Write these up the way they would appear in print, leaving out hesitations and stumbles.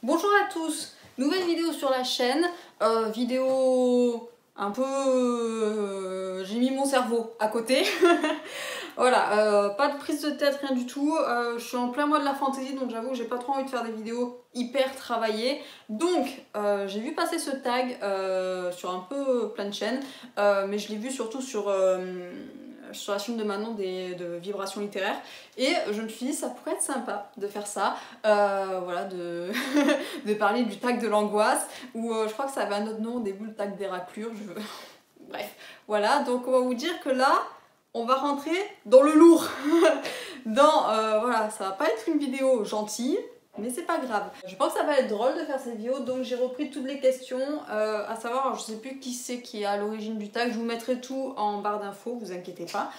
Bonjour à tous, nouvelle vidéo sur la chaîne, vidéo un peu... j'ai mis mon cerveau à côté. Voilà, pas de prise de tête, rien du tout, je suis en plein mois de la fantaisie donc j'avoue que j'ai pas trop envie de faire des vidéos hyper travaillées. Donc j'ai vu passer ce tag sur un peu plein de chaînes, mais je l'ai vu surtout sur la chaîne de Manon de Vibrations Littéraires et je me suis dit ça pourrait être sympa de faire ça, voilà, de parler du tag de l'angoisse ou je crois que ça avait un autre nom au début, le tag des raclures, bref, voilà, donc on va vous dire que là on va rentrer dans le lourd. Voilà, ça va pas être une vidéo gentille, mais c'est pas grave. Je pense que ça va être drôle de faire cette vidéo, donc j'ai repris toutes les questions, à savoir, alors, je sais plus qui c'est qui est à l'origine du tag, je vous mettrai tout en barre d'infos, vous inquiétez pas.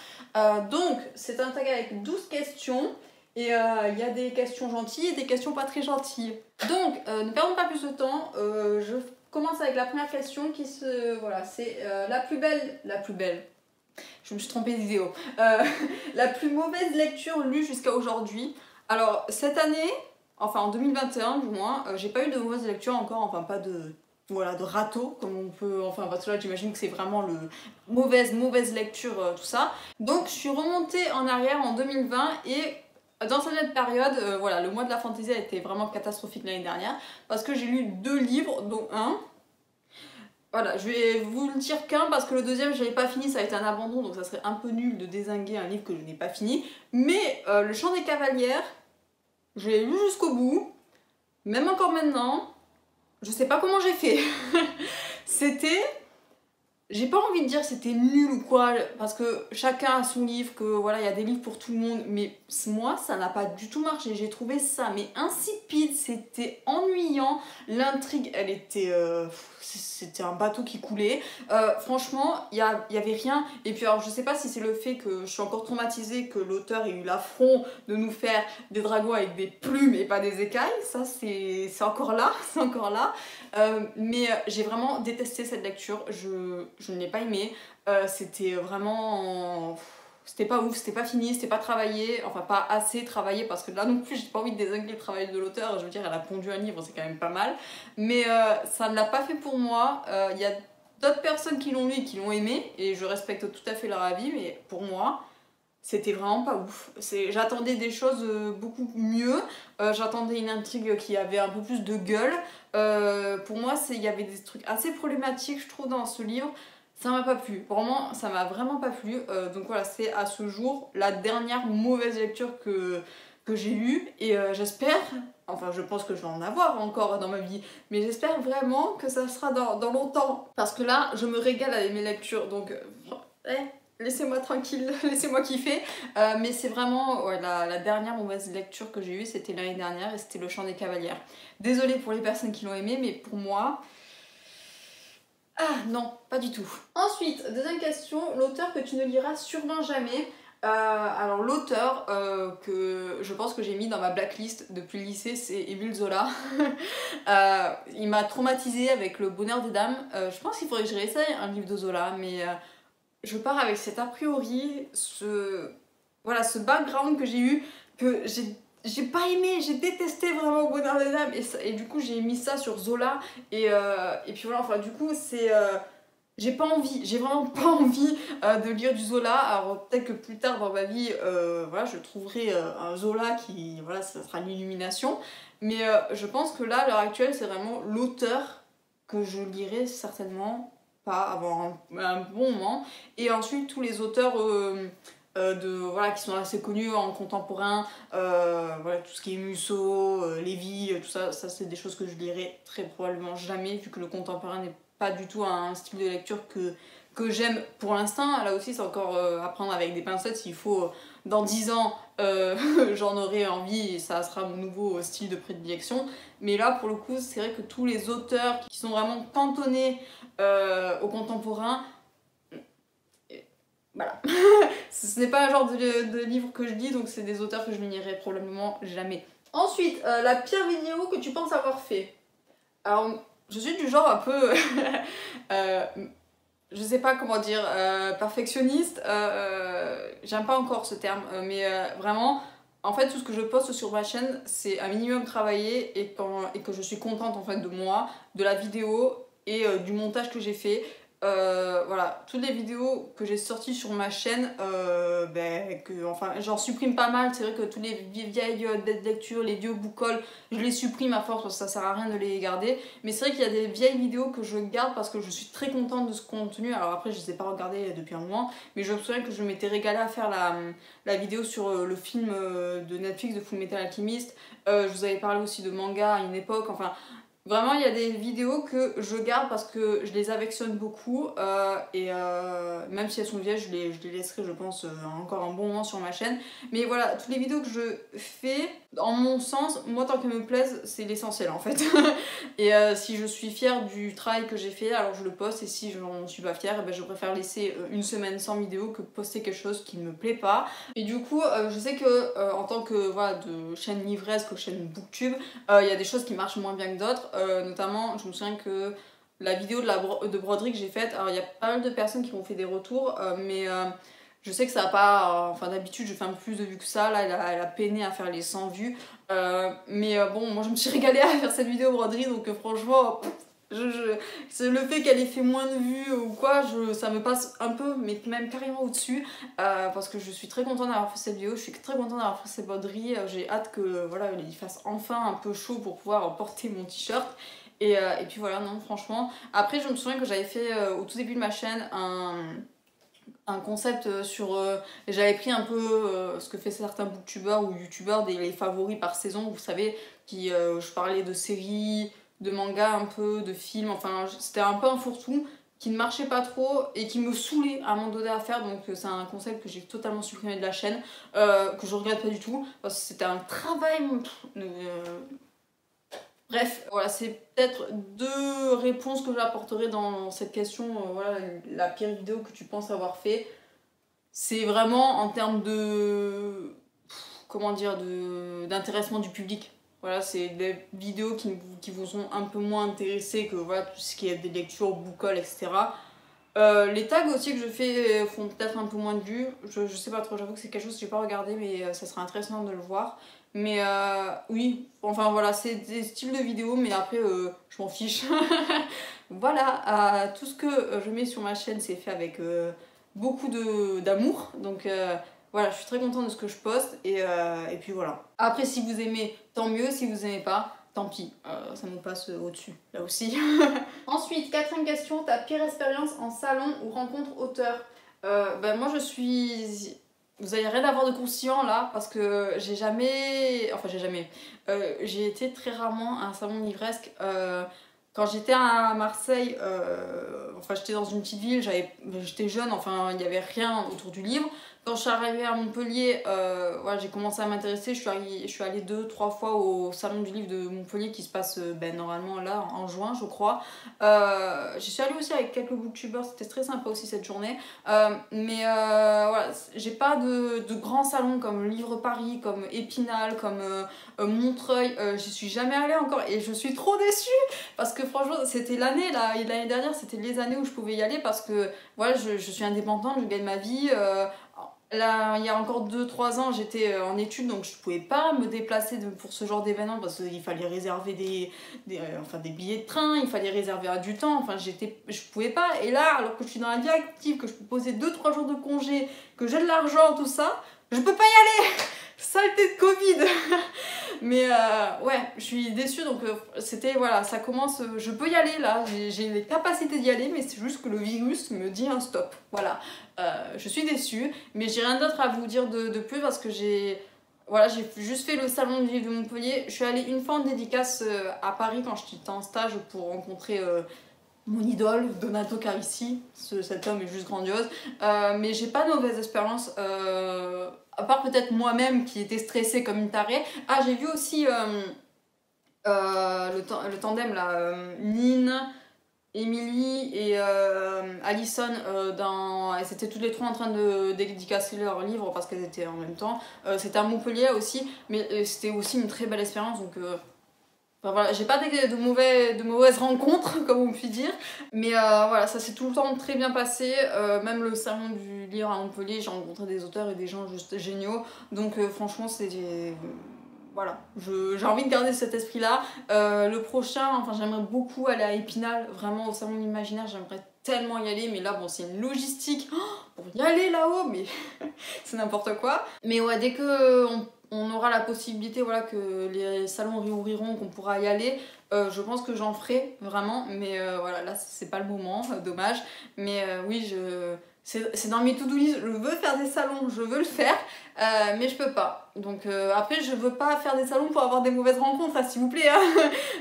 Donc, c'est un tag avec 12 questions, et il y a des questions gentilles et des questions pas très gentilles. Donc, ne perdons pas plus de temps, je commence avec la première question qui voilà, c'est la plus belle. Je me suis trompée de vidéo. La plus mauvaise lecture lue jusqu'à aujourd'hui. Alors, cette année, enfin en 2021 du moins, j'ai pas eu de mauvaise lecture encore, enfin pas de... Voilà, de râteau, comme on peut... Enfin, parce que là, j'imagine que c'est vraiment le mauvaise lecture, tout ça. Donc, je suis remontée en arrière en 2020 et... Dans cette période, voilà, le mois de la fantaisie a été vraiment catastrophique l'année dernière parce que j'ai lu 2 livres, dont un. Voilà, je vais vous le dire qu'un parce que le deuxième je l'avais pas fini, ça a été un abandon donc ça serait un peu nul de dézinguer un livre que je n'ai pas fini. Mais Le Chant des Cavalières, je l'ai lu jusqu'au bout, même encore maintenant, je sais pas comment j'ai fait. C'était... J'ai pas envie de dire c'était nul ou quoi, parce que chacun a son livre, que voilà, il y a des livres pour tout le monde, mais moi, ça n'a pas du tout marché. J'ai trouvé ça, mais insipide, c'était ennuyant. L'intrigue, elle était... c'était un bateau qui coulait. Franchement, il y avait rien. Et puis alors, je sais pas si c'est le fait que je suis encore traumatisée, que l'auteur ait eu l'affront de nous faire des dragons avec des plumes et pas des écailles. Ça, c'est encore là, c'est encore là. Mais j'ai vraiment détesté cette lecture, je ne l'ai pas aimée, c'était vraiment... C'était pas ouf, c'était pas fini, c'était pas travaillé, enfin pas assez travaillé parce que là non plus j'ai pas envie de désinguer le travail de l'auteur, je veux dire elle a pondu un livre, c'est quand même pas mal, mais ça ne l'a pas fait pour moi, il y a d'autres personnes qui l'ont lu et qui l'ont aimé et je respecte tout à fait leur avis, mais pour moi... C'était vraiment pas ouf. J'attendais des choses beaucoup mieux. J'attendais une intrigue qui avait un peu plus de gueule. Pour moi, il y avait des trucs assez problématiques, je trouve, dans ce livre. Ça m'a pas plu. Vraiment, ça m'a vraiment pas plu. Donc voilà, c'est à ce jour la dernière mauvaise lecture que j'ai lue. Et j'espère, enfin je pense que je vais en avoir encore dans ma vie, mais j'espère vraiment que ça sera dans longtemps. Parce que là, je me régale avec mes lectures. Donc... laissez-moi tranquille, laissez-moi kiffer. Mais c'est vraiment ouais, la dernière mauvaise lecture que j'ai eue, c'était l'année dernière et c'était Le Chant des Cavalières. Désolée pour les personnes qui l'ont aimé, mais pour moi... Ah non, pas du tout. Ensuite, deuxième question, l'auteur que tu ne liras sûrement jamais. Alors l'auteur que je pense que j'ai mis dans ma blacklist depuis le lycée, c'est Émile Zola. Il m'a traumatisée avec Le Bonheur des Dames. Je pense qu'il faudrait que je réessaye un livre de Zola, mais... je pars avec cet a priori, voilà, ce background que j'ai eu, que j'ai pas aimé, j'ai détesté vraiment Au Bonheur des Dames, et du coup j'ai mis ça sur Zola, et puis voilà, enfin du coup c'est... j'ai pas envie, j'ai vraiment pas envie de lire du Zola, alors peut-être que plus tard dans ma vie, voilà, je trouverai un Zola qui, voilà, ça sera une illumination, mais je pense que là, à l'heure actuelle, c'est vraiment l'auteur que je lirai certainement pas avant un bon moment, et ensuite tous les auteurs voilà, qui sont assez connus en contemporain, voilà, tout ce qui est Musso, Lévy, tout ça, c'est des choses que je lirai très probablement jamais, vu que le contemporain n'est pas du tout un style de lecture que j'aime pour l'instant. Là aussi c'est encore à prendre avec des pincettes, s'il faut dans 10 ans j'en aurai envie et ça sera mon nouveau style de prédilection, mais là pour le coup c'est vrai que tous les auteurs qui sont vraiment cantonnés au contemporain, voilà. Ce n'est pas un genre de livre que je lis, donc c'est des auteurs que je ne lirai probablement jamais. Ensuite, la pire vidéo que tu penses avoir fait. Alors, je suis du genre un peu... je sais pas comment dire, perfectionniste, j'aime pas encore ce terme, mais vraiment, en fait, tout ce que je poste sur ma chaîne, c'est un minimum travaillé et que je suis contente en fait de moi, de la vidéo et du montage que j'ai fait. Voilà, toutes les vidéos que j'ai sorties sur ma chaîne, enfin, j'en supprime pas mal. C'est vrai que toutes les vieilles lectures, les vieux book hauls, je les supprime à force parce que ça sert à rien de les garder. Mais c'est vrai qu'il y a des vieilles vidéos que je garde parce que je suis très contente de ce contenu. Alors après, je les ai pas regardées depuis un moment, mais je me souviens que je m'étais régalée à faire la vidéo sur le film de Netflix de Fullmetal Alchemist. Je vous avais parlé aussi de manga à une époque, enfin... Vraiment, il y a des vidéos que je garde parce que je les affectionne beaucoup même si elles sont vieilles, je les laisserai, je pense, encore un bon moment sur ma chaîne. Mais voilà, toutes les vidéos que je fais, en mon sens, moi, tant qu'elles me plaisent, c'est l'essentiel en fait. Et si je suis fière du travail que j'ai fait, alors je le poste. Et si je n'en suis pas fière, je préfère laisser une semaine sans vidéo que poster quelque chose qui ne me plaît pas. Et du coup, je sais que en tant que voilà, de chaîne livresque, chaîne booktube, il y a des choses qui marchent moins bien que d'autres. Notamment, je me souviens que la vidéo de broderie que j'ai faite, alors il y a pas mal de personnes qui m'ont fait des retours, mais je sais que ça a pas... enfin d'habitude je fais un peu plus de vues que ça, là elle a peiné à faire les 100 vues. Bon, moi je me suis régalée à faire cette vidéo broderie, donc franchement... C'est le fait qu'elle ait fait moins de vues ou quoi, ça me passe un peu, mais même carrément au-dessus, parce que je suis très contente d'avoir fait cette vidéo, je suis très contente d'avoir fait cette broderie, j'ai hâte que voilà, il fasse enfin un peu chaud pour pouvoir porter mon t-shirt. Et puis voilà, non, franchement. Après, je me souviens que j'avais fait au tout début de ma chaîne un concept sur... j'avais pris un peu ce que fait certains booktubeurs ou youtubeurs, les favoris par saison, vous savez, je parlais de séries, de mangas un peu, de films, enfin c'était un peu un fourre-tout qui ne marchait pas trop et qui me saoulait à un moment donné à faire, donc c'est un concept que j'ai totalement supprimé de la chaîne, que je regrette pas du tout, parce que c'était un travail... Bref, voilà, c'est peut-être deux réponses que j'apporterai dans cette question. Voilà, la pire vidéo que tu penses avoir fait, c'est vraiment en termes de... comment dire, d'intéressement du public. Voilà, c'est des vidéos qui vous ont un peu moins intéressé que voilà, tout ce qui est des lectures, book haul, etc. Les tags aussi que je fais font peut-être un peu moins de vues. Je sais pas trop, j'avoue que c'est quelque chose que j'ai pas regardé, mais ça serait intéressant de le voir. Mais oui, enfin voilà, c'est des styles de vidéos, mais après je m'en fiche. Voilà, tout ce que je mets sur ma chaîne, c'est fait avec beaucoup d'amour. Donc voilà, je suis très contente de ce que je poste et puis voilà. Après, si vous aimez, tant mieux. Si vous aimez pas, tant pis. Ça nous passe au-dessus, là aussi. Ensuite, quatrième question, ta pire expérience en salon ou rencontre auteur? Moi je suis... Vous avez rien à voir de conscient là, parce que j'ai jamais... Enfin j'ai jamais... j'ai été très rarement à un salon livresque. Quand j'étais à Marseille, enfin j'étais dans une petite ville, j'étais jeune, enfin il n'y avait rien autour du livre. Quand je suis arrivée à Montpellier, voilà, j'ai commencé à m'intéresser. Je suis allée 2-3 fois au salon du livre de Montpellier qui se passe normalement là en juin, je crois. J'y suis allée aussi avec quelques booktubers, c'était très sympa aussi cette journée. Voilà, j'ai pas de grands salons comme Livre Paris, comme Épinal, comme Montreuil. J'y suis jamais allée encore et je suis trop déçue parce que franchement, c'était l'année dernière, c'était les années où je pouvais y aller parce que voilà, je suis indépendante, je gagne ma vie. Là, il y a encore 2-3 ans, j'étais en études, donc je pouvais pas me déplacer pour ce genre d'événement parce qu'il fallait réserver des billets de train, il fallait réserver du temps, enfin je pouvais pas. Et là, alors que je suis dans la vie active, que je peux poser 2-3 jours de congé, que j'ai de l'argent, tout ça, je peux pas y aller. Saleté de Covid. Mais ouais, je suis déçue, donc c'était, voilà, ça commence, je peux y aller là, j'ai les capacités d'y aller, mais c'est juste que le virus me dit un stop. Voilà, je suis déçue, mais j'ai rien d'autre à vous dire de plus parce que j'ai juste fait le salon du livre de Montpellier. Je suis allée une fois en dédicace à Paris quand j'étais en stage pour rencontrer mon idole, Donato Carissi. Cet homme est juste grandiose. Mais j'ai pas de mauvaise expérience, à part peut-être moi-même qui était stressée comme une tarée. Ah, j'ai vu aussi le tandem là, Nine, Emily et Alison elles étaient toutes les trois en train de dédicacer leur livre parce qu'elles étaient en même temps. C'était à Montpellier aussi, mais c'était aussi une très belle expérience, donc Enfin, voilà, j'ai pas de mauvaises rencontres, comme on peut dire. Mais voilà, ça s'est tout le temps très bien passé. Même le salon du livre à Montpellier, j'ai rencontré des auteurs et des gens juste géniaux. Donc franchement, c'est... Voilà, j'ai envie de garder cet esprit-là. Le prochain, enfin j'aimerais beaucoup aller à Épinal, vraiment au salon de l'imaginaire, j'aimerais tellement y aller, mais là bon c'est une logistique pour y aller là-haut, mais c'est n'importe quoi. Mais ouais, dès que on aura la possibilité, voilà, que les salons réouvriront, qu'on pourra y aller, je pense que j'en ferai vraiment, mais voilà, là c'est pas le moment, dommage. Mais oui, c'est dans mes to-do list, je veux faire des salons, je veux le faire, mais je peux pas. Donc après, je veux pas faire des salons pour avoir des mauvaises rencontres, s'il vous plaît. Hein.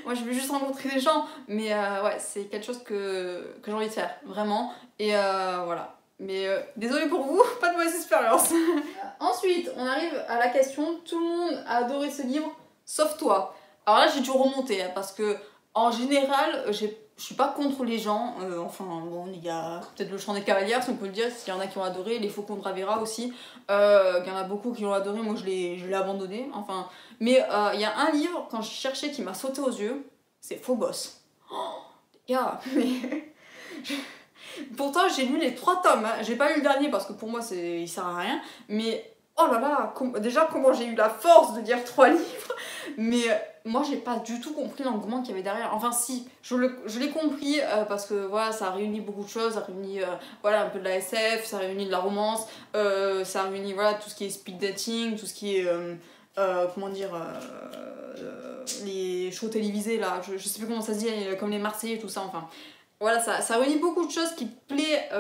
Moi, je veux juste rencontrer des gens, mais ouais, c'est quelque chose que j'ai envie de faire, vraiment. Et voilà. Mais désolé pour vous, pas de mauvaise expérience. Ensuite, on arrive à la question, tout le monde a adoré ce livre, sauf toi. Alors là, j'ai dû remonter, hein, parce que en général, je suis pas contre les gens. Enfin, bon, il y a peut-être le Chant des Cavalières, si on peut le dire, s'il y en a qui ont adoré, les Faucons de Ravera aussi. Il y en a beaucoup qui ont adoré, moi je l'ai abandonné. Enfin, mais il y a un livre, quand je cherchais, qui m'a sauté aux yeux, c'est Phobos. Oh, les gars, mais... Pourtant, j'ai lu les 3 tomes. Hein. J'ai pas lu le dernier parce que pour moi, il sert à rien. Mais oh là là, déjà, comment j'ai eu la force de lire 3 livres. Mais moi, j'ai pas du tout compris l'engouement qu'il y avait derrière. Enfin, si, je l'ai compris parce que voilà, ça réunit beaucoup de choses. Ça réunit voilà, un peu de la SF, ça réunit de la romance, ça réunit voilà, tout ce qui est speed dating, tout ce qui est. Comment dire. Les shows télévisés là, je sais plus comment ça se dit, comme les Marseillais, tout ça, enfin. Voilà, ça réunit beaucoup de choses qui plaît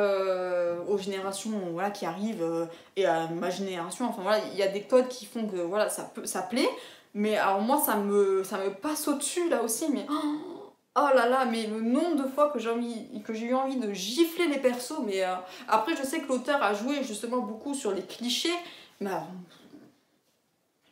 aux générations voilà, qui arrivent et à ma génération. Enfin voilà, il y a des codes qui font que voilà, ça plaît. Mais alors moi, ça me passe au-dessus là aussi. Mais oh là là, mais le nombre de fois que j'ai eu envie de gifler les persos. Mais après, je sais que l'auteur a joué justement beaucoup sur les clichés. Mais alors,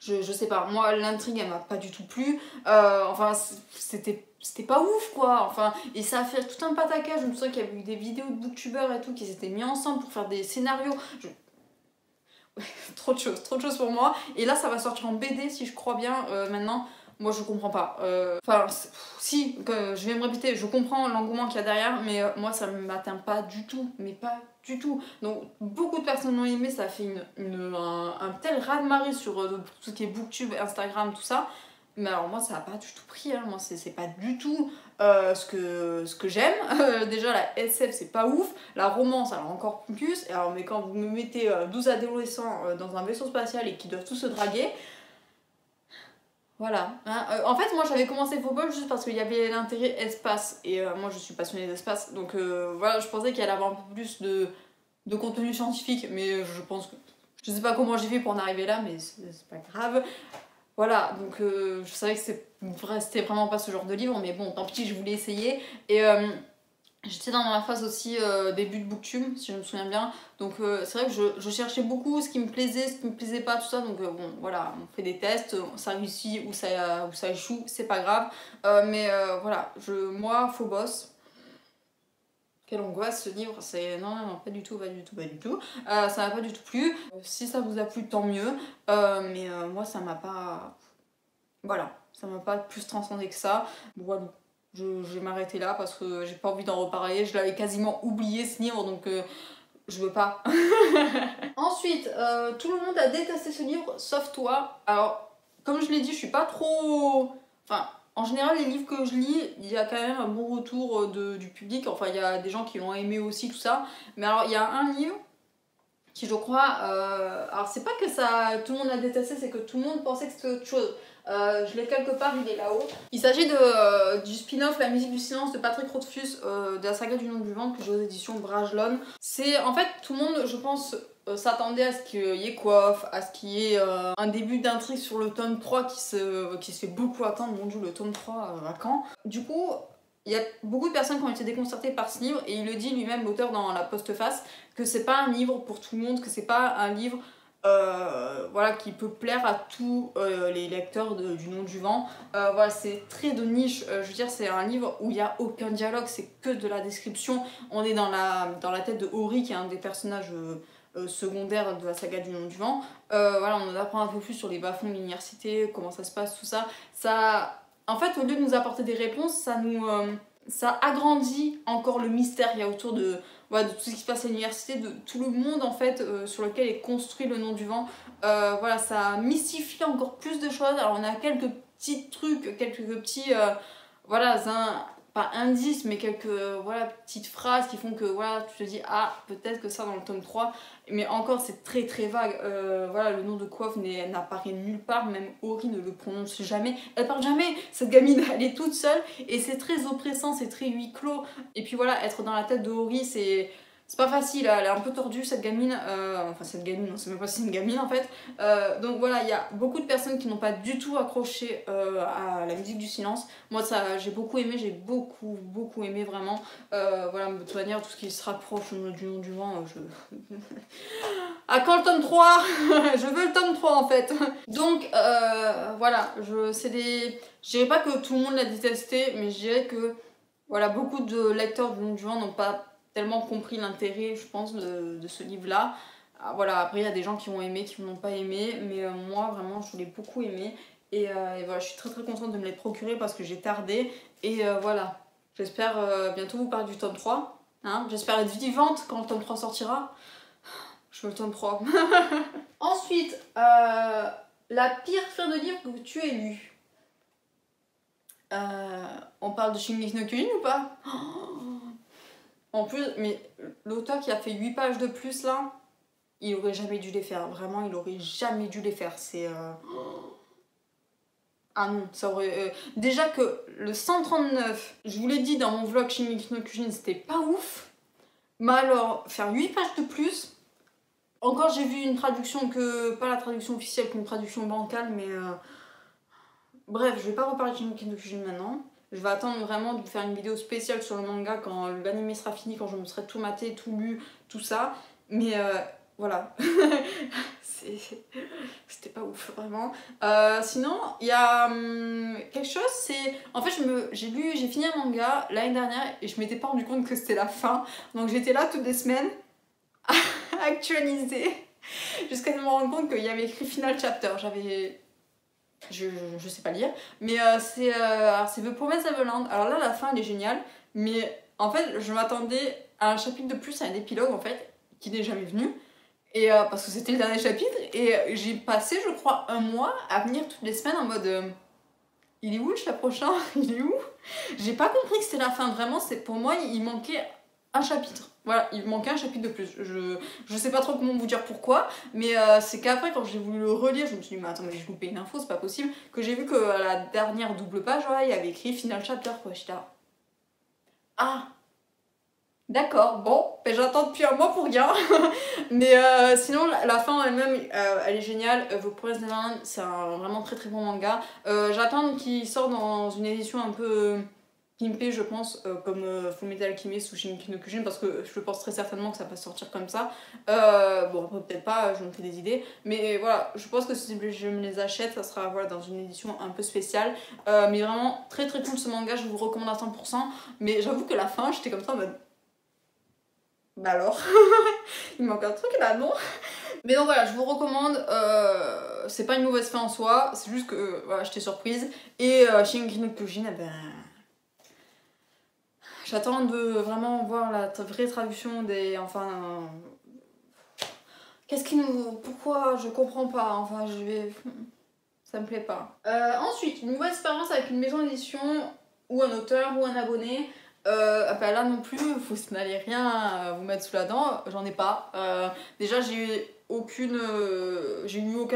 je sais pas, moi l'intrigue elle m'a pas du tout plu. Enfin, c'était pas ouf quoi, enfin, et ça a fait tout un pataquès. Je me souviens qu'il y avait eu des vidéos de booktubeurs et tout qui s'étaient mis ensemble pour faire des scénarios. Trop de choses pour moi. Et là ça va sortir en BD si je crois bien maintenant. Moi je comprends pas. Enfin, si, je vais me répéter, je comprends l'engouement qu'il y a derrière, mais moi ça m'atteint pas du tout, mais pas du tout. Donc beaucoup de personnes l'ont aimé, ça a fait un tel raz-de-marée sur tout ce qui est booktube, Instagram, tout ça. Mais alors moi ça a pas du tout pris, hein. Moi c'est pas du tout ce que j'aime. Déjà la SF c'est pas ouf, la romance alors encore plus. Alors, mais quand vous me mettez 12 adolescents dans un vaisseau spatial et qui doivent tous se draguer, voilà. Hein. En fait moi j'avais commencé Phobos juste parce qu'il y avait l'intérêt espace et moi je suis passionnée d'espace. Donc voilà, je pensais qu'il allait avoir un peu plus de contenu scientifique, mais je pense que... Je sais pas comment j'ai fait pour en arriver là, mais c'est pas grave. Voilà, donc je savais que c'était vraiment pas ce genre de livre, mais bon, tant pis, je voulais essayer. Et j'étais dans ma phase aussi début de booktube, si je me souviens bien. Donc c'est vrai que je cherchais beaucoup ce qui me plaisait, ce qui me plaisait pas, tout ça. Donc bon, voilà, on fait des tests, ça réussit ou ça échoue, c'est pas grave. Mais voilà, moi, Phobos... Quelle angoisse ce livre, c'est... Non, pas du tout, pas du tout, pas du tout. Ça m'a pas du tout plu. Si ça vous a plu, tant mieux. Mais moi, ça m'a pas... Voilà, ça m'a pas plus transcendé que ça. Voilà, je vais m'arrêter là parce que j'ai pas envie d'en reparler. Je l'avais quasiment oublié ce livre, donc je veux pas. Ensuite, tout le monde a détesté ce livre, sauf toi. Alors, comme je l'ai dit, je suis pas trop... Enfin... En général, les livres que je lis, il y a quand même un bon retour du public. Enfin, il y a des gens qui l'ont aimé aussi, tout ça. Mais alors, il y a un livre qui, je crois... alors, c'est pas que tout le monde l'a détesté, c'est que tout le monde pensait que c'était autre chose. Je l'ai quelque part, il est là-haut. Il s'agit du spin-off La musique du silence de Patrick Rothfuss de la saga du nom du ventre que j'ai aux éditions Brajlon. C'est en fait tout le monde, je pense, s'attendait à ce qu'il y ait coiffe, à ce qu'il y ait un début d'intrigue sur le tome 3 qui se fait beaucoup attendre. Mon dieu, le tome 3 à quand? Du coup, il y a beaucoup de personnes qui ont été déconcertées par ce livre et il le dit lui-même, l'auteur, dans la postface, que c'est pas un livre pour tout le monde, que c'est pas un livre voilà, qui peut plaire à tous les lecteurs du nom du vent. Voilà, c'est très de niche. Je veux dire, c'est un livre où il n'y a aucun dialogue, c'est que de la description. On est dans la tête de Ori, qui est un des personnages secondaires de la saga du nom du vent. Voilà, on en apprend un peu plus sur les bas-fonds de l'université, comment ça se passe, tout ça. Ça en fait, au lieu de nous apporter des réponses, ça agrandit encore le mystère qu'il y a autour de, voilà, de tout ce qui se passe à l'université, de tout le monde en fait sur lequel est construit le nom du vent. Voilà, ça mystifie encore plus de choses. Alors on a quelques petits trucs, quelques petits, voilà, pas indices, mais quelques voilà, petites phrases qui font que voilà, tu te dis, ah, peut-être que ça dans le tome 3. Mais encore, c'est très très vague. Voilà, le nom de Quoth n'apparaît nulle part, même Ori ne le prononce jamais. Elle parle jamais, cette gamine, elle est toute seule, et c'est très oppressant, c'est très huis clos. Et puis voilà, être dans la tête de Ori, c'est pas facile, elle est un peu tordue cette gamine, enfin cette gamine, on sait même pas si c'est une gamine en fait. Donc voilà, il y a beaucoup de personnes qui n'ont pas du tout accroché à la musique du silence. Moi ça, j'ai beaucoup aimé, j'ai beaucoup aimé vraiment. Voilà, de toute manière, tout ce qui se rapproche du nom du vent, à quand le tome 3? Je veux le tome 3 en fait. Donc voilà, je dirais pas que tout le monde l'a détesté, mais je dirais que voilà, beaucoup de lecteurs du nom du vent n'ont pas tellement compris l'intérêt, je pense, de ce livre-là. Voilà, après, il y a des gens qui ont aimé, qui n'ont pas aimé, mais moi, vraiment, je l'ai beaucoup aimé. Et voilà, je suis très très contente de me les procurer parce que j'ai tardé. Et voilà, j'espère bientôt vous parler du tome 3. Hein, j'espère être vivante quand le tome 3 sortira. Je veux le tome 3. Ensuite, la pire fin de livre que tu aies lu. On parle de Shingeki no Kyojin ou pas? En plus, mais l'auteur qui a fait 8 pages de plus là, il aurait jamais dû les faire. Vraiment, il aurait jamais dû les faire. C'est. Ah non, ça aurait. Déjà que le 139, je vous l'ai dit dans mon vlog Shingeki no Kyojin, c'était pas ouf. Mais alors, faire 8 pages de plus. Encore, j'ai vu une traduction que. Pas la traduction officielle, qu'une traduction bancale, mais. Bref, je vais pas reparler de Shingeki no Kyojin maintenant. Je vais attendre vraiment de vous faire une vidéo spéciale sur le manga quand l'anime sera fini, quand je me serai tout maté, tout lu, tout ça. Mais voilà. C'était pas ouf, vraiment. Sinon, il y a quelque chose, c'est... En fait, j'ai fini un manga l'année dernière et je m'étais pas rendu compte que c'était la fin. Donc j'étais là toutes les semaines à actualiser jusqu'à me rendre compte qu'il y avait écrit Final Chapter. Je sais pas lire, mais c'est The Promised Neverland. Alors là, la fin elle est géniale, mais en fait, je m'attendais à un chapitre de plus, à un épilogue en fait, qui n'est jamais venu, et parce que c'était le dernier chapitre, et j'ai passé, je crois, un mois à venir toutes les semaines en mode il est où le chat prochain? Il est où? J'ai pas compris que c'était la fin, vraiment, pour moi, il manquait un chapitre. Voilà, il manquait un chapitre de plus. Je sais pas trop comment vous dire pourquoi, mais c'est qu'après, quand j'ai voulu le relire, je me suis dit, mais attends, mais j'ai loupé une info, c'est pas possible. Que j'ai vu que à la dernière double page, ouais, il y avait écrit Final Chapter, quoi. J'étais là. Ah! D'accord, bon, ben j'attends depuis un mois pour rien. Mais sinon, la fin elle-même, elle est géniale. The Promised Neverland, c'est un vraiment très très bon manga. J'attends qu'il sorte dans une édition un peu pimpée, je pense, comme Fullmetal Alchemist ou Shingeki no Kyojin, parce que je pense très certainement que ça va sortir comme ça. Bon, peut-être pas, je me fais des idées. Mais voilà, je pense que si je me les achète, ça sera voilà, dans une édition un peu spéciale. Mais vraiment, très très cool ce manga, je vous recommande à 100%. Mais j'avoue que la fin, j'étais comme ça en mode... Bah alors, il manque un truc là, non? Mais donc voilà, je vous recommande, c'est pas une mauvaise fin en soi, c'est juste que voilà, j'étais surprise. Et Shingeki no Kyojin, eh ben... J'attends de vraiment voir la vraie traduction des... Enfin... Qu'est-ce qui nous... Pourquoi? Je comprends pas, enfin je vais... Ça me plaît pas. Ensuite, une nouvelle expérience avec une maison d'édition, ou un auteur, ou un abonné. Bah là non plus, vous n'allez rien vous mettre sous la dent, j'en ai pas. Déjà, j'ai eu aucun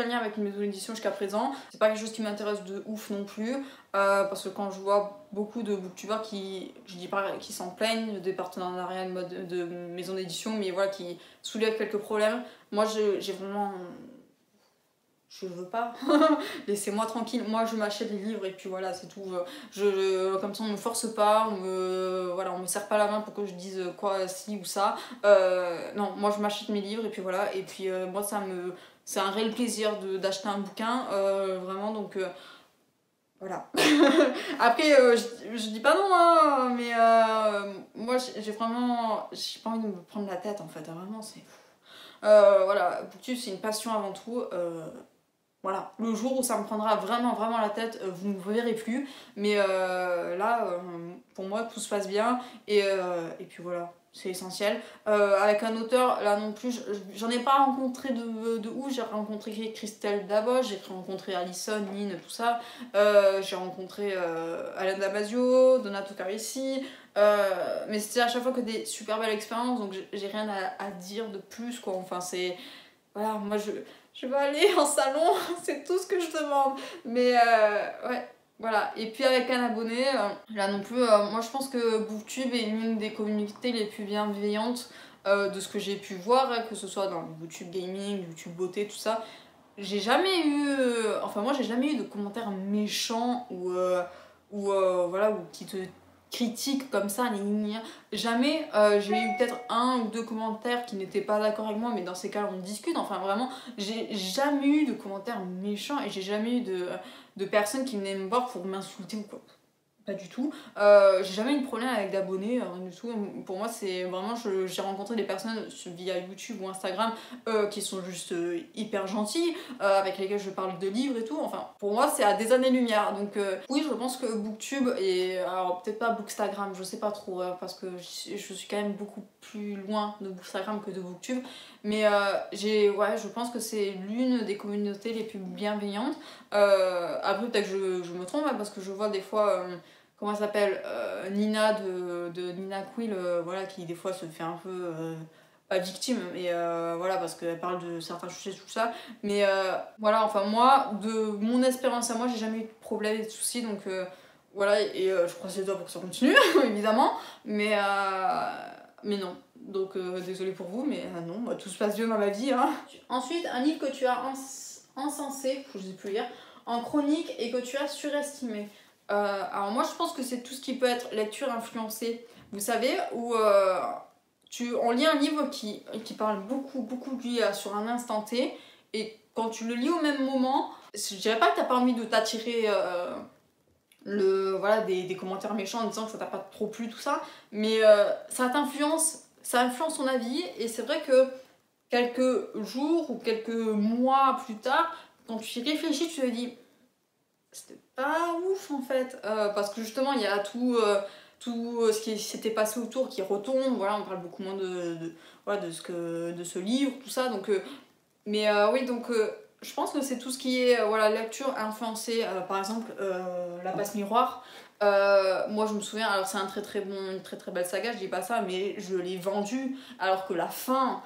lien avec une maison d'édition jusqu'à présent. C'est pas quelque chose qui m'intéresse de ouf non plus, parce que quand je vois beaucoup de booktubers je dis pas qui s'en plaignent des partenariats de maison d'édition, mais voilà, qui soulèvent quelques problèmes, moi j'ai vraiment... Je veux pas, laissez-moi tranquille, moi je m'achète des livres et puis voilà, c'est tout. Comme ça on me force pas, voilà, on me serre pas la main pour que je dise quoi, ci ou ça. Non, moi je m'achète mes livres et puis voilà, et puis moi c'est un réel plaisir d'acheter un bouquin, vraiment, donc voilà. Après, je dis pas non, hein, mais moi j'ai pas envie de me prendre la tête en fait, vraiment, c'est... voilà, Booktube c'est une passion avant tout. Voilà, le jour où ça me prendra vraiment la tête, vous ne me verrez plus. Mais là, pour moi, tout se passe bien. Et puis voilà, c'est essentiel. Avec un auteur, là non plus, j'en ai pas rencontré de ouf. J'ai rencontré Christelle Dabos, j'ai rencontré Alison, Nine, tout ça. J'ai rencontré Alain Damasio, Donato Carissi. Mais c'était à chaque fois que des super belles expériences, donc j'ai rien à dire de plus, quoi. Enfin, c'est... Voilà, moi je veux aller en salon, c'est tout ce que je demande. Mais ouais, voilà. Et puis avec un abonné, là non plus, moi je pense que Booktube est l'une des communautés les plus bienveillantes de ce que j'ai pu voir, hein, que ce soit dans YouTube Gaming, YouTube Beauté, tout ça. J'ai jamais eu... enfin moi j'ai jamais eu de commentaires méchants voilà, ou qui te critiquent comme ça, jamais. J'ai eu peut-être un ou deux commentaires qui n'étaient pas d'accord avec moi, mais dans ces cas on discute. Enfin vraiment, j'ai jamais eu de commentaires méchants et j'ai jamais eu de personnes qui venaient me voir pour m'insulter ou quoi. Pas du tout. J'ai jamais eu de problème avec d'abonnés, rien du tout. Pour moi, c'est vraiment, j'ai rencontré des personnes via YouTube ou Instagram qui sont juste hyper gentilles, avec lesquelles je parle de livres et tout. Enfin, pour moi, c'est à des années-lumière. Donc, oui, je pense que Booktube et. Alors, peut-être pas Bookstagram, je sais pas trop, parce que je suis quand même beaucoup plus loin de Bookstagram que de Booktube. Mais ouais, je pense que c'est l'une des communautés les plus bienveillantes. Après, peut-être que je me trompe, hein, parce que je vois des fois. Comment elle s'appelle, Nina de Nina Quill, voilà, qui des fois se fait un peu pas victime, mais voilà, parce qu'elle parle de certains sujets, tout ça. Mais voilà, enfin moi, de mon expérience à moi, j'ai jamais eu de problème et de soucis, donc voilà, et je croise les doigts pour que ça continue, évidemment, mais non. Donc désolée pour vous, mais non, bah, tout se passe bien dans ma vie. Hein. Ensuite, un livre que tu as encensé, je sais plus lire, en chronique et que tu as surestimé. Alors moi je pense que c'est tout ce qui peut être lecture influencée, vous savez, où on lit un livre qui parle beaucoup de lui sur un instant T, et quand tu le lis au même moment, je dirais pas que t'as pas envie de t'attirer voilà, des commentaires méchants en disant que ça t'a pas trop plu, tout ça, mais ça influence ton avis, et c'est vrai que quelques jours ou quelques mois plus tard, quand tu y réfléchis, tu te dis c'était pas ouf en fait, parce que justement il y a tout ce qui s'était passé autour qui retombe, voilà, on parle beaucoup moins voilà, de ce livre, tout ça, donc mais oui, donc je pense que c'est tout ce qui est voilà, lecture influencée, par exemple La Passe Miroir. Moi je me souviens, alors c'est une très belle saga, je dis pas ça, mais je l'ai vendu alors que la fin,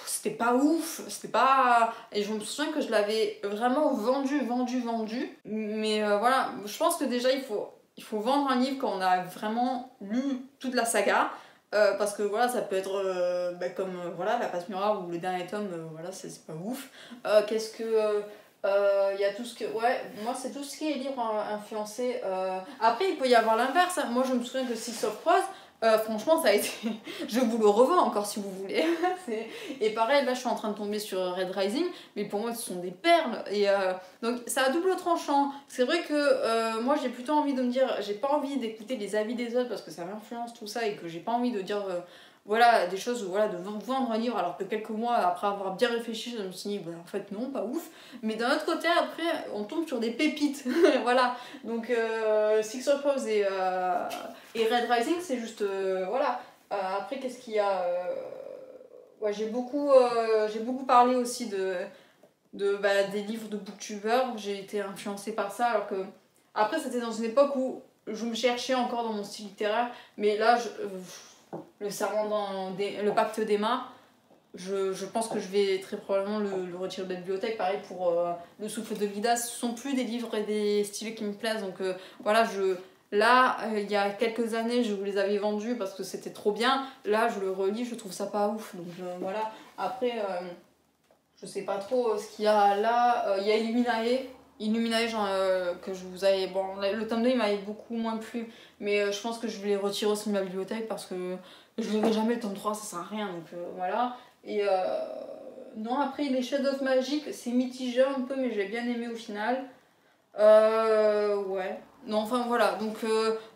c'était pas ouf, c'était pas... Et je me souviens que je l'avais vraiment vendu. Mais voilà, je pense que déjà il faut vendre un livre quand on a vraiment lu toute la saga. Parce que voilà, ça peut être comme voilà, La Passe Miroir ou le dernier tome, voilà, c'est pas ouf. Qu'est-ce que... Il y a tout ce que... Ouais, moi c'est tout ce qui est livre influencé. Après, il peut y avoir l'inverse. Hein. Moi je me souviens que Six of Crows, franchement, ça a été. Je vous le revends encore si vous voulez. Et pareil, là je suis en train de tomber sur Red Rising, mais pour moi ce sont des perles. Et donc ça a double tranchant. C'est vrai que moi j'ai plutôt envie de me dire, j'ai pas envie d'écouter les avis des autres parce que ça m'influence tout ça et que j'ai pas envie de dire. Voilà, des choses, voilà, de vendre un livre alors que quelques mois après avoir bien réfléchi, je me suis dit, bah, en fait non, pas ouf. Mais d'un autre côté, après, on tombe sur des pépites. Voilà, donc Six of Crows et Red Rising, c'est juste, voilà. Après, qu'est-ce qu'il y a ouais, j'ai beaucoup parlé aussi des livres de booktubers, j'ai été influencée par ça, alors que, après, c'était dans une époque où je me cherchais encore dans mon style littéraire, mais là, le serment le pacte d'Emma, je pense que je vais très probablement le retirer de la bibliothèque. Pareil pour Le souffle de Vida, ce sont plus des livres et des styles qui me plaisent, donc voilà, là, il y a quelques années, je vous les avais vendus parce que c'était trop bien. Là, je le relis, je trouve ça pas ouf, donc voilà. Après, je sais pas trop ce qu'il y a là. Il y a Illuminae, genre, que je vous avais... Bon, le tome 2, il m'avait beaucoup moins plu, mais je pense que je vais les retirer aussi de ma bibliothèque parce que je lirai jamais le tome 3, ça sert à rien, donc voilà. Et non, après, les Shadows of Magic, c'est mitigé un peu, mais j'ai bien aimé au final. Ouais. Non, enfin voilà, donc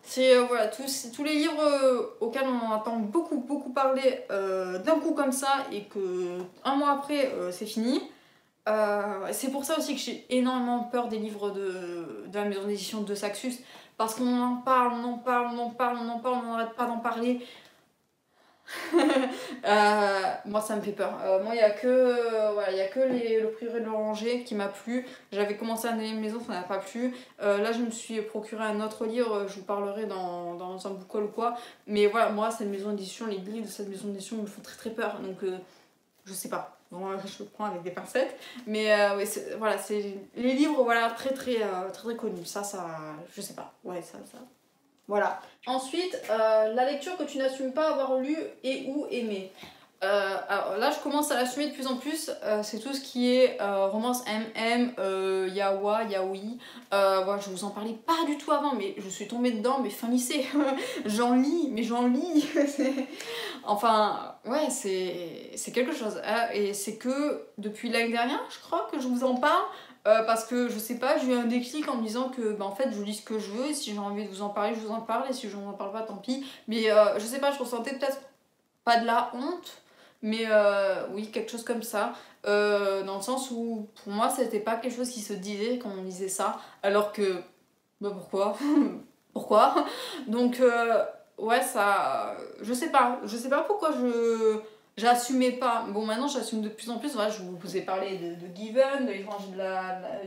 c'est voilà, tous les livres auxquels on entend beaucoup parler d'un coup comme ça et que un mois après c'est fini. C'est pour ça aussi que j'ai énormément peur des livres de la maison d'édition de Saxus, parce qu'on en parle, on en parle, on en parle, on en parle, on n'arrête pas d'en parler. Moi ça me fait peur. Moi il n'y a que, voilà, y a que le prieuré de l'Oranger qui m'a plu. J'avais commencé à une maison, ça n'a pas plu. Là je me suis procuré un autre livre, je vous parlerai dans un book haul ou quoi. Mais voilà, moi cette maison d'édition, les livres de cette maison d'édition me font très très peur. Donc je sais pas. Bon, je le prends avec des pincettes. Mais ouais, voilà, c'est les livres voilà, très connus. Ça, je sais pas. Ouais, ça. Voilà. Ensuite, la lecture que tu n'assumes pas avoir lu et ou aimé. Alors là, je commence à l'assumer de plus en plus. C'est tout ce qui est romance MM, yaoi, yaoi. Voilà, je vous en parlais pas du tout avant, mais je suis tombée dedans, mais fin lycée. J'en lis, mais j'en lis. Enfin, ouais, c'est quelque chose. Et c'est que depuis l'année dernière, je crois que je vous en parle. Parce que je sais pas, j'ai eu un déclic en me disant que bah, en fait je lis ce que je veux et si j'ai envie de vous en parler, je vous en parle et si je vous en parle pas, tant pis. Mais je sais pas, je ressentais peut-être pas de la honte, mais oui, quelque chose comme ça. Dans le sens où pour moi c'était pas quelque chose qui se disait quand on lisait ça, alors que bah pourquoi pourquoi donc ouais ça je sais pas pourquoi j'assumais pas. Bon maintenant j'assume de plus en plus. Voilà, je vous ai parlé de Given, de l'évangile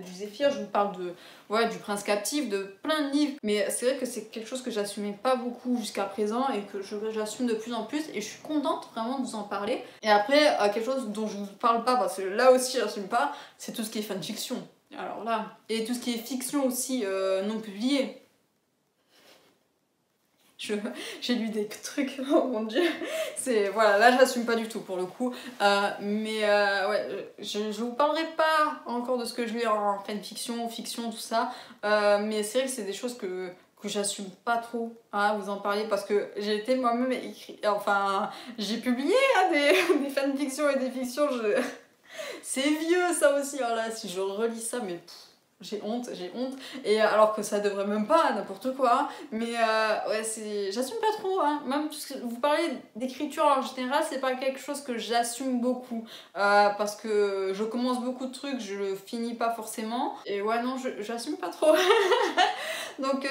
du Zéphyr, je vous parle de ouais, du Prince captif, de plein de livres, mais c'est vrai que c'est quelque chose que j'assumais pas beaucoup jusqu'à présent et que j'assume de plus en plus et je suis contente vraiment de vous en parler. Et après quelque chose dont je vous parle pas parce que là aussi j'assume pas, c'est tout ce qui est fanfiction. Alors là, et tout ce qui est fiction aussi non publiée. J'ai lu des trucs, oh mon dieu. Voilà, là j'assume pas du tout pour le coup. Mais ouais, je vous parlerai pas encore de ce que je lis en fanfiction, fiction, tout ça. Mais c'est vrai que c'est des choses que j'assume pas trop à vous en parler parce que j'ai été moi-même écrit. Enfin, j'ai publié des fanfictions et des fictions. C'est vieux ça aussi. Alors là, si je relis ça, mais. J'ai honte. Et alors que ça devrait même pas, n'importe quoi. Mais ouais, j'assume pas trop. Hein. Même parce que vous parlez d'écriture en général, c'est pas quelque chose que j'assume beaucoup. Parce que je commence beaucoup de trucs, je le finis pas forcément. Et ouais, non, j'assume pas trop. Donc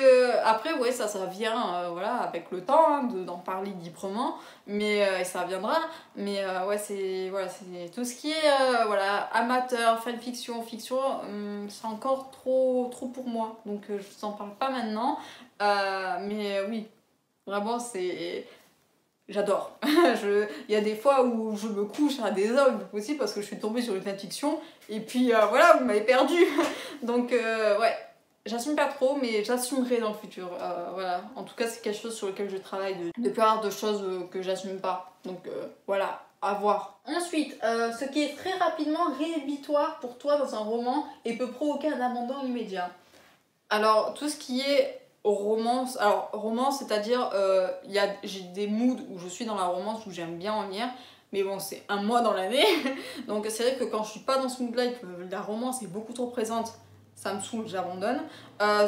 après, ouais, ça vient voilà, avec le temps hein, d'en parler librement. Mais ça viendra. Mais ouais, c'est tout ce qui est voilà, amateur, fanfiction, fiction, c'est encore trop pour moi. Donc je vous en parle pas maintenant. Mais oui, vraiment, j'adore. Il y a des fois où je me couche à des heures aussi parce que je suis tombée sur une fanfiction. Et puis voilà, vous m'avez perdu. Donc ouais. J'assume pas trop, mais j'assumerai dans le futur. Voilà. En tout cas, c'est quelque chose sur lequel je travaille de plus avoir de choses que j'assume pas. Donc voilà, à voir. Ensuite, ce qui est très rapidement rédhibitoire pour toi dans un roman et peut provoquer un abandon immédiat. Alors, tout ce qui est romance, alors romance, c'est-à-dire j'ai des moods où je suis dans la romance, où j'aime bien en lire. Mais bon, c'est un mois dans l'année. Donc c'est vrai que quand je suis pas dans ce mood-là et que la romance est beaucoup trop présente, ça me saoule, j'abandonne.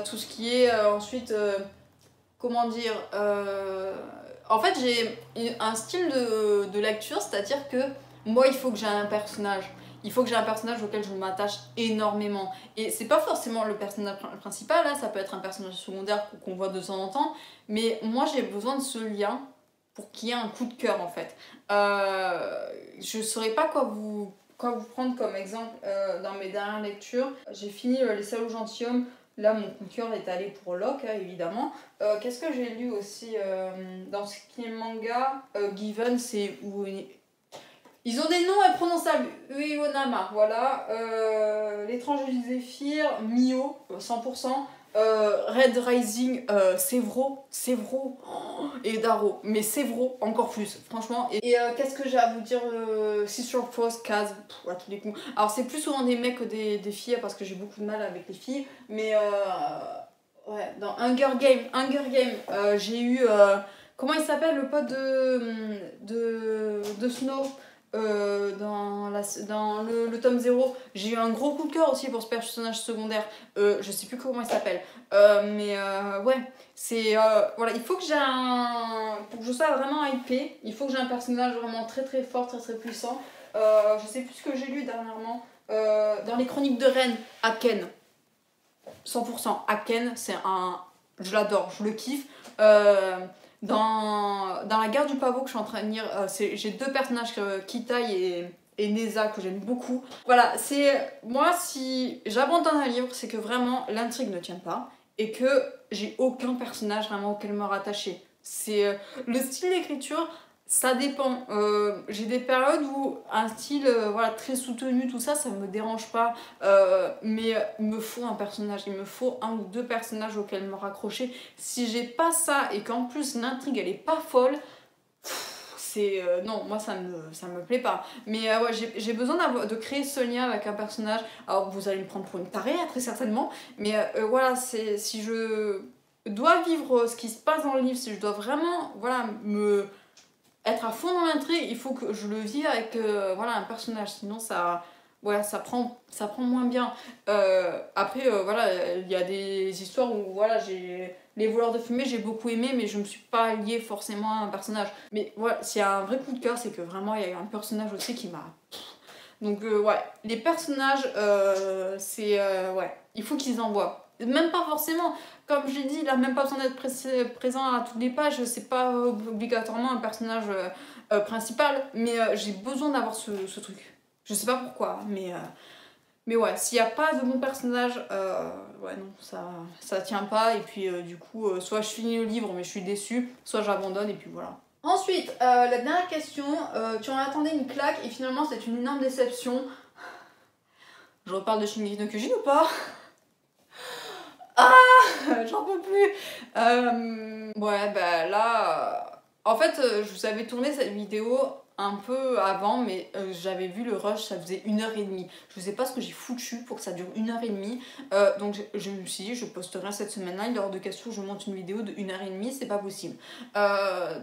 Tout ce qui est ensuite, comment dire, en fait j'ai un style de lecture, c'est-à-dire que moi il faut que j'ai un personnage. Il faut que j'ai un personnage auquel je m'attache énormément. Et c'est pas forcément le personnage principal, là, ça peut être un personnage secondaire qu'on voit de temps en temps. Mais moi j'ai besoin de ce lien pour qu'il y ait un coup de cœur en fait. Je saurais pas quoi vous prendre comme exemple dans mes dernières lectures. J'ai fini Les Salauds Gentilshommes. Là, mon coup de cœur est allé pour Locke, hein, évidemment. Qu'est-ce que j'ai lu aussi dans ce qui est manga Given, c'est où ils ont des noms imprononçables. Ueonama, voilà. L'étranger du Zéphyr, Mio, 100%. Red Rising, Sévro, oh, et Daro, mais Sévro encore plus, franchement. Et qu'est-ce que j'ai à vous dire Sister Frost, Kaz, à tous les coups. Alors c'est plus souvent des mecs que des filles parce que j'ai beaucoup de mal avec les filles, mais ouais, dans Hunger Game, j'ai eu comment il s'appelle le pote de Snow dans le tome 0, j'ai eu un gros coup de cœur aussi pour ce personnage secondaire. Je sais plus comment il s'appelle. Mais ouais, c'est. Voilà, il faut que j'ai un. Pour que je sois vraiment hypée, il faut que j'ai un personnage vraiment très très fort, très très puissant. Je sais plus ce que j'ai lu dernièrement. Dans les Chroniques de Rennes, Aken. 100% Aken, c'est un... Je l'adore, je le kiffe. Dans la guerre du pavot que je suis en train de lire, j'ai deux personnages, Kitaï et Neza, que j'aime beaucoup. Voilà, c'est... Moi, si j'abandonne un livre, c'est que vraiment l'intrigue ne tient pas et que j'ai aucun personnage vraiment auquel me rattacher. C'est le style d'écriture, ça dépend. J'ai des périodes où un style voilà, très soutenu, tout ça, ça me dérange pas. Mais il me faut un personnage, il me faut un ou deux personnages auxquels me raccrocher. Si j'ai pas ça et qu'en plus l'intrigue elle est pas folle, c'est non, moi ça me plaît pas. Mais ouais, j'ai besoin de créer ce lien avec un personnage. Alors vous allez me prendre pour une tarée très certainement, mais voilà, c'est si je dois vivre ce qui se passe dans le livre, si je dois vraiment voilà être à fond dans l'intrigue, il faut que je le vive avec voilà, un personnage, sinon ça, ouais, ça prend moins bien. Après, voilà, il y a des histoires où voilà, les voleurs de fumée, j'ai beaucoup aimé, mais je me suis pas liée forcément à un personnage. Mais voilà, s'il y a un vrai coup de cœur, c'est que vraiment, il y a eu un personnage aussi qui m'a... Donc ouais, les personnages, c'est... ouais, il faut qu'ils envoient. Même pas forcément, comme j'ai dit, il a même pas besoin d'être présent à toutes les pages, c'est pas obligatoirement un personnage principal, mais j'ai besoin d'avoir ce truc. Je sais pas pourquoi, mais ouais, s'il y a pas de bon personnage, ouais non, ça tient pas, et puis du coup, soit je finis le livre mais je suis déçue, soit j'abandonne et puis voilà. Ensuite, la dernière question, tu en attendais une claque et finalement c'est une énorme déception. Je reparle de Shingeki no Kyojin ou pas? Ah, j'en peux plus. Ouais, bah là, en fait, je vous avais tourné cette vidéo un peu avant, mais j'avais vu le rush, ça faisait 1h30. Je sais pas ce que j'ai foutu pour que ça dure 1h30. Donc je me suis dit, je poste rien cette semaine-là, il est hors de question, je monte une vidéo de 1h30, c'est pas possible.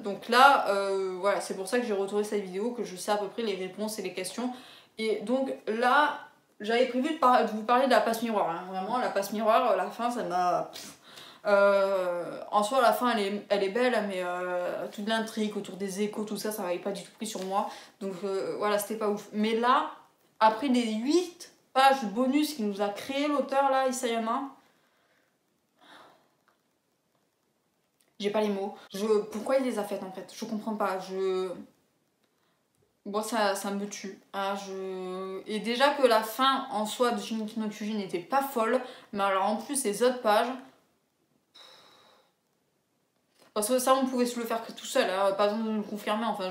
Donc là, voilà, c'est pour ça que j'ai retourné cette vidéo, que je sais à peu près les réponses et les questions. Et donc là, j'avais prévu de vous parler de la passe miroir. Hein. Vraiment, la passe miroir, la fin, ça m'a... en soi, la fin, elle est belle, mais toute l'intrigue autour des échos, tout ça, ça m'avait pas du tout pris sur moi. Donc voilà, c'était pas ouf. Mais là, après les 8 pages bonus qu'il nous a créé l'auteur, là, Isayama, j'ai pas les mots. Pourquoi il les a faites, en fait? Je comprends pas. Bon, ça me tue. Ah, Et déjà que la fin en soi de Shingeki no Kyojin n'était pas folle, mais alors en plus les autres pages. Parce que ça, on pouvait se le faire que tout seul, hein, pas besoin de me confirmer. Enfin,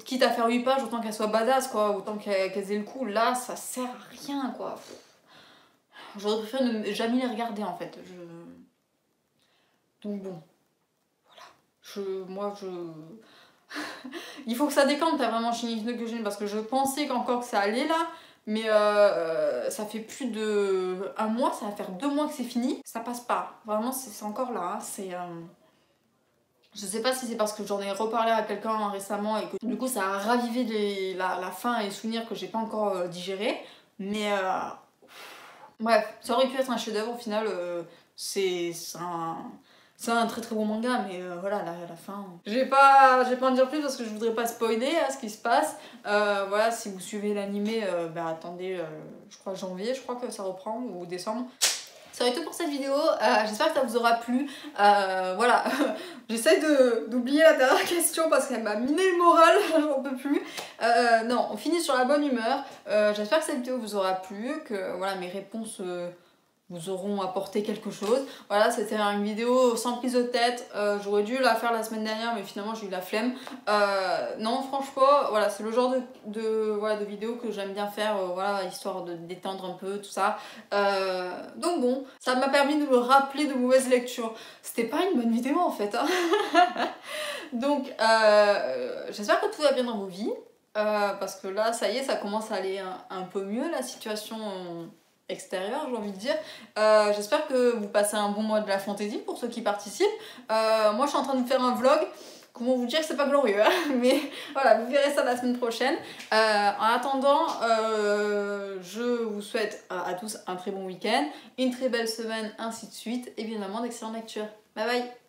quitte à faire 8 pages, autant qu'elle soit badass, quoi, autant qu'elle ait le coup. Là, ça sert à rien, quoi. J'aurais préféré ne jamais les regarder, en fait. Donc bon, voilà. Moi, il faut que ça décante, t'as vraiment Shingeki no Kyojin, parce que je pensais qu'encore que ça allait là, mais ça fait plus de 1 mois, ça va faire 2 mois que c'est fini, ça passe pas. Vraiment, c'est encore là. Hein. Je sais pas si c'est parce que j'en ai reparlé à quelqu'un récemment et que du coup ça a ravivé la fin et les souvenirs que j'ai pas encore digéré, mais bref, ça aurait pu être un chef-d'œuvre au final. C'est un très très bon manga, mais voilà, la fin... Je vais pas en dire plus parce que je voudrais pas spoiler ce qui se passe. Voilà, si vous suivez l'animé, bah attendez, je crois janvier, je crois que ça reprend, ou décembre. Ça va être tout pour cette vidéo, j'espère que ça vous aura plu. Voilà, j'essaie d'oublier la dernière question parce qu'elle m'a miné le moral, j'en peux plus. Non, on finit sur la bonne humeur. J'espère que cette vidéo vous aura plu, que voilà, mes réponses... vous auront apporté quelque chose. Voilà, c'était une vidéo sans prise de tête. J'aurais dû la faire la semaine dernière, mais finalement j'ai eu la flemme. Non, franchement, voilà, c'est le genre de vidéo que j'aime bien faire, voilà, histoire de détendre un peu, tout ça. Donc bon, ça m'a permis de me rappeler de mauvaises lectures. C'était pas une bonne vidéo en fait. Hein. Donc, j'espère que tout va bien dans vos vies. Parce que là, ça y est, ça commence à aller un peu mieux, la situation... extérieur, j'ai envie de dire. J'espère que vous passez un bon mois de la fantaisie pour ceux qui participent. Moi, je suis en train de faire un vlog. Comment vous dire que c'est pas glorieux, hein, mais voilà, vous verrez ça la semaine prochaine. En attendant, je vous souhaite à tous un très bon week-end, une très belle semaine, ainsi de suite, et bien évidemment d'excellentes lectures. Bye bye!